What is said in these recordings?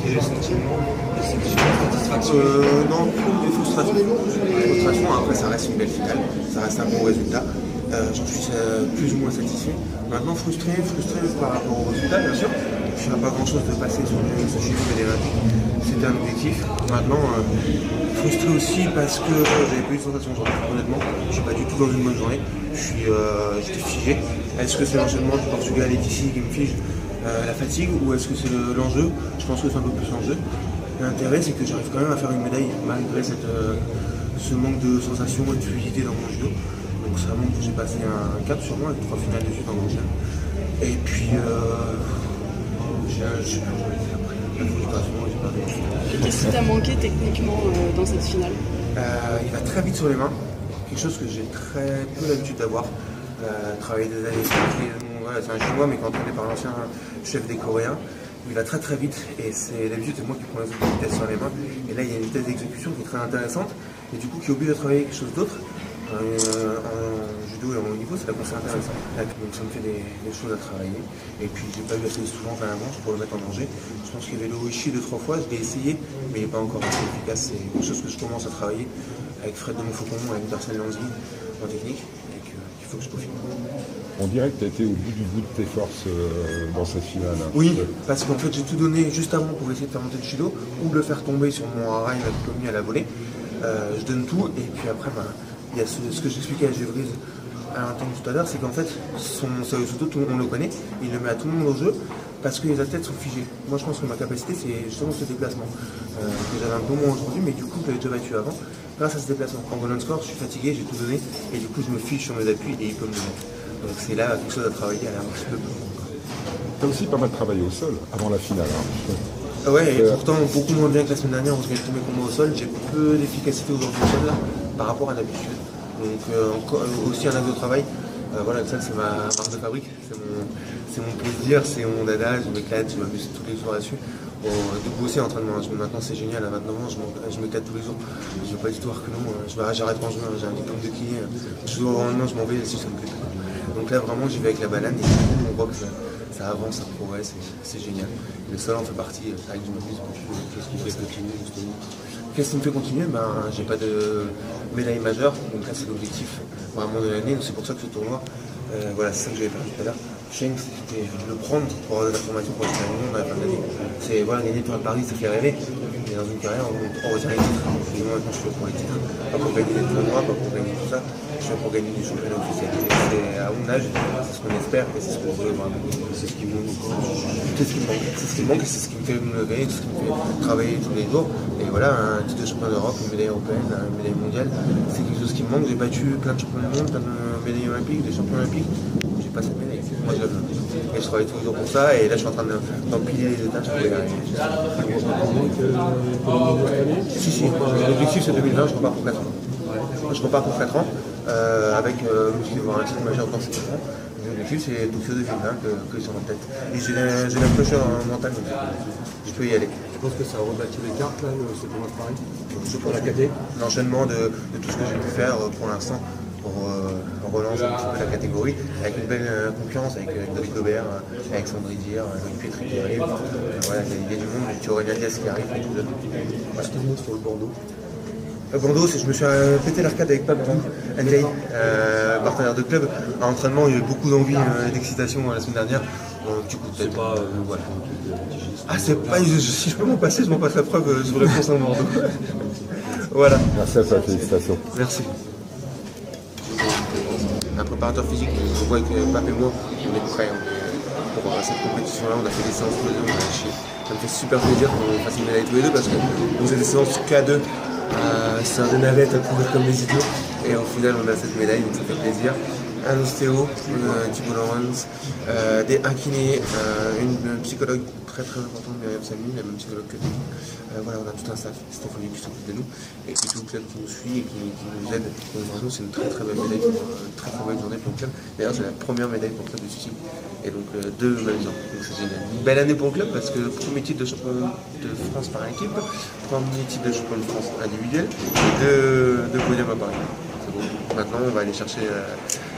j'ai le sentiment de satisfaction. Non, des frustrations. Après, ça reste une belle finale, ça reste un bon résultat. J'en suis plus ou moins satisfait. Maintenant, frustré par rapport au résultat, bien sûr. Je n'ai pas grand-chose de passer sur ce chiffre olympique. C'était un objectif. Maintenant, frustré aussi parce que j'avais pas eu de sensation aujourd'hui. Honnêtement, je suis pas du tout dans une bonne journée. J'étais figé. Est-ce que c'est l'enchaînement du Portugal et d'ici qui me fige la fatigue, ou est-ce que c'est l'enjeu? Je pense que c'est un peu plus l'enjeu. L'intérêt, c'est que j'arrive quand même à faire une médaille malgré ce manque de sensation et de fluidité dans mon judo. Donc ça montre que j'ai passé un cap sur moi avec 3 finales de suite en Grand Chelem. Et puis je sais pas, la frustration, j'ai pas de... Qu'est-ce qui t'a manqué techniquement dans cette finale? Il va très vite sur les mains, quelque chose que j'ai très peu l'habitude d'avoir. Travailler des années, c'est un chinois mais qui est entraîné par l'ancien chef des Coréens. Il va très très vite et d'habitude c'est moi qui prends les vitesses sur les mains. Et là il y a une vitesse d'exécution qui est très intéressante et du coup qui oblige à travailler quelque chose d'autre. En judo et en haut niveau, c'est là qu'on c'est intéressant. Donc ça me fait des choses à travailler. Et puis j'ai pas eu assez souvent quand même pour le mettre en danger. Je pense qu'il y avait le Oishi 2-3 fois, je l'ai essayé, mais il n'est pas encore assez efficace. C'est quelque chose que je commence à travailler avec Fred de Montfaucon, avec Darcel Lanzi en technique, et qu'il faut que je peaufine. On dirait que tu as été au bout de tes forces dans cette finale. Oui, parce qu'en fait j'ai tout donné juste avant pour essayer de faire monter le judo ou le faire tomber sur mon hara commis à la volée. Je donne tout et puis après il y a ce que j'expliquais à Gévrise à l'antenne tout à l'heure, c'est qu'en fait son Sayosuto, tout on le connaît, il le met à tout le monde au jeu parce que les athlètes sont figés. Moi je pense que ma capacité c'est justement ce déplacement que j'avais un peu moins aujourd'hui, mais du coup je l'avais déjà battu avant grâce à ce déplacement. En golden score je suis fatigué, j'ai tout donné et du coup je me fiche sur mes appuis et il peut me le mettre. Donc c'est là quelque chose à travailler à un petit peu plus. Tu as aussi pas mal travaillé au sol avant la finale. Ouais, et pourtant beaucoup moins bien que la semaine dernière où je gagne tous mes combats au sol. J'ai peu d'efficacité aujourd'hui au sol là par rapport à d'habitude. Donc aussi un axe de travail. Voilà, le sol c'est ma marque de fabrique, c'est mon plaisir, c'est mon dada, je m'éclate, je m'amuse tous les jours là-dessus. Bon, de bosser entraînement, maintenant c'est génial, à 29 ans je m'éclate tous les jours. Je ne veux pas du tout voir que non, j'arrête quand je veux, j'ai un diplôme de kiné, je joue au lendemain, je m'en vais si ça me plaît pas. Donc là vraiment j'y vais avec la banane et on voit que ça avance, ça progresse, c'est génial. Le sol en fait partie, avec du m'amuse. Qu'est-ce qui fait continuer justement? Qu'est-ce qui me fait continuer? J'ai pas de médaille majeure, donc là c'est l'objectif vraiment de l'année, donc c'est pour ça que ce tournoi, voilà, c'est ça que j'avais parlé tout à l'heure. Shane, c'était le prendre pour avoir de la formation pour le championnat du monde à la fin de l'année. C'est voilà, gagner le tournoi de Paris, ça fait rêver. Mais dans une carrière, on retient les titres. Et moi maintenant je suis pour les titres. Pas pour gagner des tournois, pas pour gagner tout ça. Je suis pour gagner du championnat officiel. Et c'est à mon âge, c'est ce qu'on espère et c'est ce que je veux vraiment. C'est ce qui manque encore. C'est ce qui me manque. C'est ce qui me manque et c'est ce qui me fait me lever, c'est ce qui me fait travailler tous les jours. Et voilà, un titre de champion d'Europe, une médaille européenne, une médaille mondiale, c'est quelque chose qui me manque. J'ai battu plein de champions du monde, plein de médailles olympiques, des champions olympiques. J'ai pas cette médaille. Moi je la veux. Et je travaille tous les jours pour ça et là je suis en train d'empiler les étapes pour y arriver. Si, l'objectif c'est 2020, je repars pour 4 ans. Je repars pour 4 ans avec l'objectif d'avoir un titre majeur dans ces 4 ans. L'objectif c'est Tokyo 2020 que j'ai en tête. Et j'ai la pression mentale, donc je peux y aller. Je pense que ça a rebâti les cartes là, ce tournoi de Paris. Pour la KT. L'enchaînement de tout ce que j'ai pu faire pour l'instant. On relance un petit peu la catégorie avec une belle concurrence avec David Gobert, avec Sandri Dier, avec Pietri qui arrive. Voilà, il y a du monde, et puis Aurélien Diaz qui arrive. Voilà. Juste un mot sur le Bordeaux. Bordeaux, je me suis pété l'arcade avec Pab Andrei, partenaire de club. À l'entraînement, il y a eu beaucoup d'envie, d'excitation la semaine dernière. Du coup, C'est pas voilà. Ah, c'est pas. Si je peux m'en passer, je m'en passe la preuve sur le France en Bordeaux. Voilà. Merci à toi, félicitations. Merci. Un préparateur physique, on voit que Pape et moi, on est prêts pour cette compétition-là. On a fait des séances tous les deux, on a lâché. Ça me fait super plaisir qu'on fasse une médaille tous les deux parce qu'on faisait des séances K2, c'est un des navettes à courir comme des idiots. Et au final, on a cette médaille, donc ça fait plaisir. Un ostéo, Thibault Laurence, un kiné, une psychologue très très importante, Myriam Samy, la même psychologue que nous. Voilà, on a tout un staff, Stéphanie qui s'occupe de nous, et puis tout le club qui nous suit et qui nous aide. Donc vraiment, c'est une très très belle médaille, une très très belle journée pour le club. D'ailleurs, c'est la première médaille pour le club de Sucy, et donc deux mêmes ans, donc c'est génial. Une belle année pour le club parce que premier titre de champion de France par équipe, premier titre de champion de France individuel, et deux podiums à Paris. C'est bon. Maintenant, on va aller chercher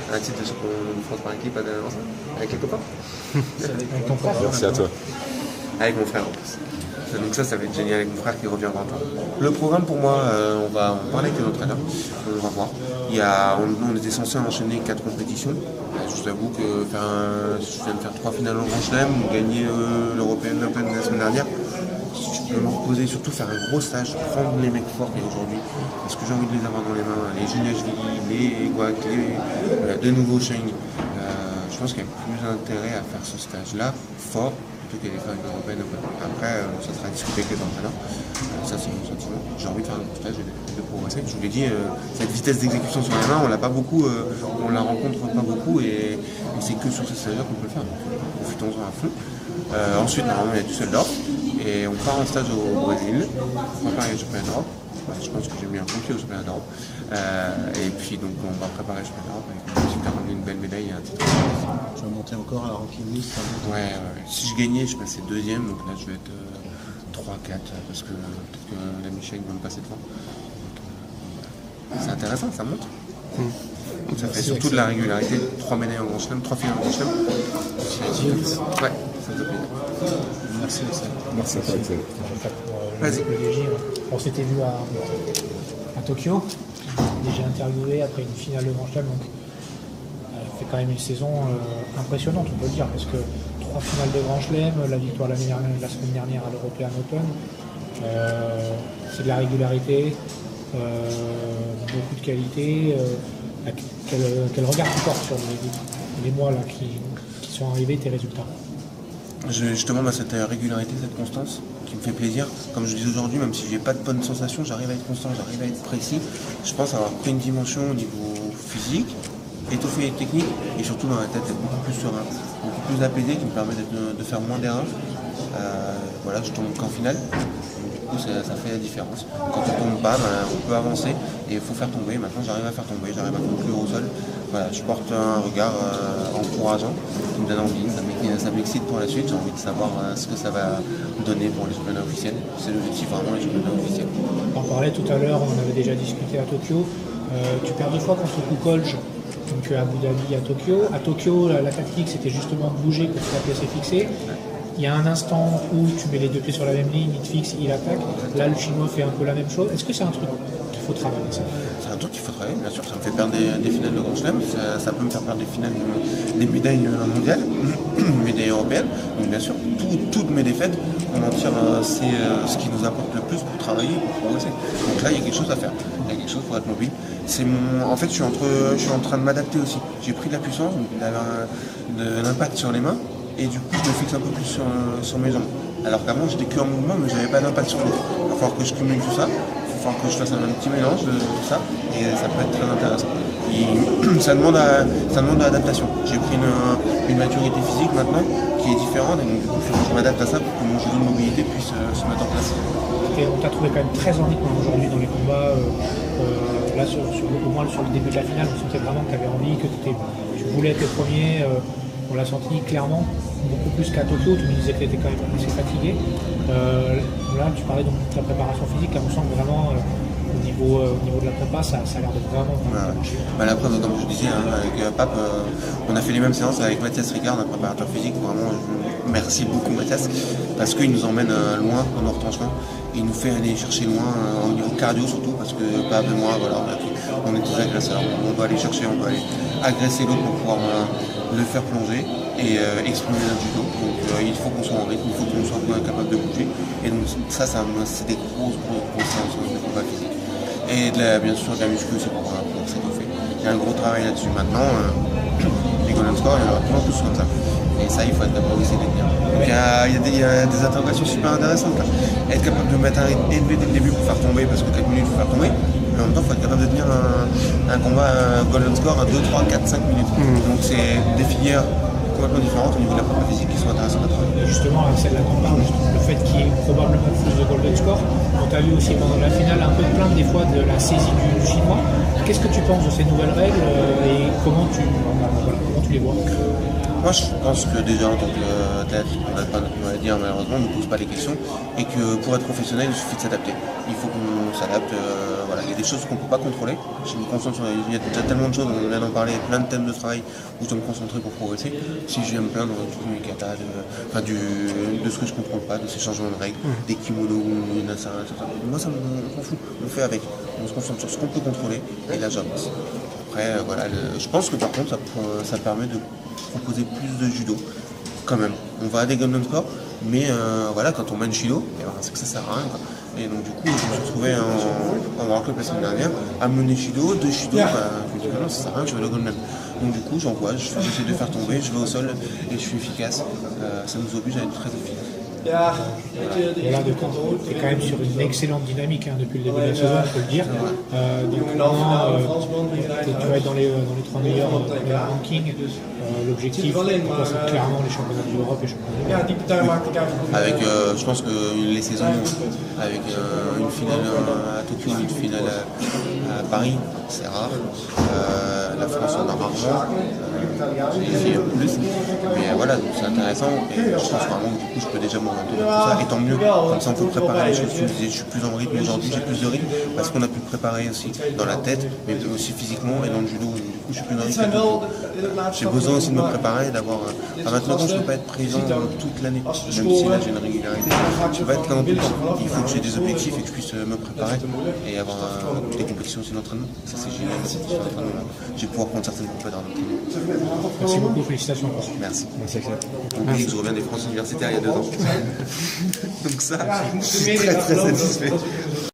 un titre de champion de France par équipe avec les copains. Merci à toi. Avec mon frère en plus. Donc ça va être génial avec mon frère qui revient dans le temps. Le programme pour moi, on va en parler avec notre entraîneur, on va voir. On était censé enchaîner 4 compétitions. Je vous avoue que je viens de faire 3 finales en Grand Chelem, gagner l'European Open la semaine dernière. Je peux me reposer, surtout faire un gros stage, prendre les mecs forts et aujourd'hui, parce que j'ai envie de les avoir dans les mains, les Juniashvili, les Guac, de nouveaux Shane. Je pense qu'il y a plus d'intérêt à faire ce stage-là fort plutôt que les faire avec l'European Open. Après, ça sera discuté avec les entraîneurs. Ça, c'est mon sentiment. J'ai envie de faire un gros stage et de progresser. Je vous l'ai dit, cette vitesse d'exécution sur les mains, on l'a pas beaucoup, on la rencontre pas beaucoup et c'est que sur ces stages-là qu'on peut le faire. Profitons-en à fond. Ensuite, normalement, il y a du seul d'or. Et on part en stage au Brésil, on va préparer le championnat d'Europe. Je pense que j'ai mis un bon pied au championnat d'Europe. Et puis donc on va préparer le championnat d'Europe avec un objectif de ramener une belle médaille et un titre. Tu vas monter encore à la ranking list, ça monte. Ouais. Si je gagnais, je passais deuxième, donc là je vais être 3-4 parce que peut-être que la Michel va me passer devant. C'est intéressant, ça monte. Donc ça fait surtout de la régularité, 3 médailles en Grand Chelem, 3 finales en Grand Chelem. Ouais, ça me fait plaisir. Merci Axel. Merci à toi, Axel. Vas-y. On s'était vu à Tokyo. J'ai interviewé après une finale de Grand Chelem, donc elle fait quand même une saison impressionnante, on peut le dire, parce que 3 finales de Grand Chelem, la victoire la semaine dernière à l'European Open, c'est de la régularité, beaucoup de qualité. Quel regard tu portes sur les mois là, qui sont arrivés, tes résultats? Justement, cette régularité, cette constance qui me fait plaisir. Comme je dis aujourd'hui, même si j'ai pas de bonnes sensations, j'arrive à être constant, j'arrive à être précis. Je pense avoir pris une dimension au niveau physique, étoffé et technique, et surtout dans la tête, être beaucoup plus serein, beaucoup plus apaisé, qui me permet de faire moins d'erreurs. Voilà, je tombe qu'en finale. Du coup, ça fait la différence. Quand on tombe pas, on peut avancer et il faut faire tomber. Maintenant, j'arrive à faire tomber, j'arrive à conclure au sol. Voilà, je porte un regard encourageant qui me donne envie, ça m'excite pour la suite. J'ai envie de savoir ce que ça va donner pour les championnats officiels. C'est l'objectif vraiment, les championnats officiels. On en parlait tout à l'heure, on avait déjà discuté à Tokyo. Tu perds 2 fois contre Kukolj, donc à Abu Dhabi, à Tokyo. À Tokyo, la tactique, c'était justement de bouger quand la pièce est fixée. Il y a un instant où tu mets les 2 pieds sur la même ligne, il te fixe, il attaque. Là, le Chinois fait un peu la même chose. Est-ce que c'est un truc qu'il faut travailler, ça? C'est un truc qu'il faut travailler, bien sûr. Ça me fait perdre des finales de Grand Chelem. Ça peut me faire perdre des médailles mondiales, médailles européennes. Donc, bien sûr, toutes mes défaites, on en tire, c'est ce qui nous apporte le plus pour travailler, pour progresser. Donc là, il y a quelque chose à faire. Il y a quelque chose pour être mobile. En fait, je suis en train de m'adapter aussi. J'ai pris de la puissance, d'avoir de l'impact sur les mains. Et du coup, je me fixe un peu plus sur mes jambes. Alors qu'avant, j'étais que en mouvement, mais j'avais pas d'impact sur l'autre. Il va falloir que je cumule tout ça. Il va falloir que je fasse un petit mélange de tout ça. Et ça peut être très intéressant. Et ça demande adaptation. J'ai pris une maturité physique maintenant qui est différente. Et donc, du coup, je m'adapte à ça pour que mon jeu de mobilité puisse se mettre en place. Et on t'a trouvé quand même très en rythme aujourd'hui dans les combats. Là, au moins sur le début de la finale, on sentait vraiment que tu avais envie, que tu voulais être le premier. On l'a senti clairement, beaucoup plus qu'à Tokyo. Tu me disais que tu étais quand même assez fatigué. Là, tu parlais donc de ta préparation physique. Là, on sent que vraiment, au niveau de la prépa, ça a l'air de vraiment marcher. La preuve, comme je disais, avec Pape, on a fait les mêmes séances avec Mathias Ricard, notre préparateur physique. Vraiment, merci beaucoup Mathias, parce qu'il nous emmène loin dans nos retranchements. Il nous fait aller chercher loin au niveau cardio surtout, parce que Pape et moi, voilà, on est tous agresseurs. On doit aller chercher, on doit aller agresser l'autre pour pouvoir le faire plonger et exprimer notre judo. Donc il faut qu'on soit en rythme, il faut qu'on soit capable de bouger. Et donc ça c'est des grosses séances de combat physique. Et bien sûr de la muscu aussi pour s'étoffer. Il y a un gros travail là-dessus. Maintenant, les Golden Score, il y en aura toujours plus comme ça. Et ça, il faut être capable aussi de les tenir. Donc il y a des interrogations super intéressantes là. Être capable de mettre un rythme élevé dès le début pour faire tomber, parce que 4 minutes, il faut faire tomber. Mais en même temps, il faut être capable de tenir un combat Golden Score à 2, 3, 4, 5 minutes. Donc c'est des filières complètement différentes au niveau de la prépa physique qui sont intéressantes à travailler. Et justement, avec celle-là qu'on parle, le fait qu'il y ait probablement plus de Golden Score, on t'a vu aussi pendant la finale un peu de plainte des fois de la saisie du chinois. Qu'est-ce que tu penses de ces nouvelles règles et comment tu les vois? Moi, je pense que déjà en tant qu'athlète, on n'a pas notre mot à dire malheureusement, on ne pose pas les questions et que pour être professionnel, il suffit de s'adapter. Il faut qu'on s'adapte. Voilà. Il y a des choses qu'on ne peut pas contrôler. Je me concentre sur, il y a déjà tellement de choses, on vient d'en parler, plein de thèmes de travail où je dois me concentrer pour progresser. Si je viens me plaindre du kata, de ce que je ne comprends pas, de ces changements de règles, des kimonos, moi ça m'en fout. On fait avec. On se concentre sur ce qu'on peut contrôler et là j'avance. Après, voilà, je pense que par contre, ça permet de proposer plus de judo, quand même. On va à des Golden Score, mais voilà, quand on mène Shido, c'est que ça sert à rien, quoi. Et donc du coup, je me suis retrouvé en World Cup la semaine dernière, à mener Shido, deux Shido, je me dis non, ça sert à rien, je vais le Golden. Donc du coup, j'envoie, j'essaie de faire tomber, je vais au sol et je suis efficace. Ça nous oblige à être très efficace. Voilà, tu es quand même sur une excellente dynamique depuis le début de la saison, on peut le dire. Donc maintenant, tu vas être dans les 3 meilleurs rankings. L'objectif, c'est clairement les championnats d'Europe et les championnats du monde. Avec, je pense que les saisons, avec une finale à Tokyo, une finale à Paris, c'est rare. La France en a rarement, plus. Mais voilà, donc c'est intéressant et je pense vraiment que du coup je peux déjà m'orienter dans tout ça. Et tant mieux, comme ça on peut préparer les choses. Tu me disais, je suis plus en rythme aujourd'hui, j'ai plus de rythme parce qu'on a pu le préparer aussi dans la tête, mais aussi physiquement et dans le judo. Du coup, je suis plus en rythme. J'ai besoin aussi de me préparer, d'avoir. Maintenant, je ne peux pas être présent toute l'année, même si là j'ai une régularité. Je ne peux pas être présent tout le temps. Il faut que j'ai des objectifs et que je puisse me préparer et avoir des compétitions aussi d'entraînement. Ça, c'est génial. Je vais pouvoir prendre certaines compétitions d'entraînement. Merci beaucoup, félicitations. Merci. Donc, je reviens des France universitaires il y a 2 ans. Donc ça, je suis très très satisfait.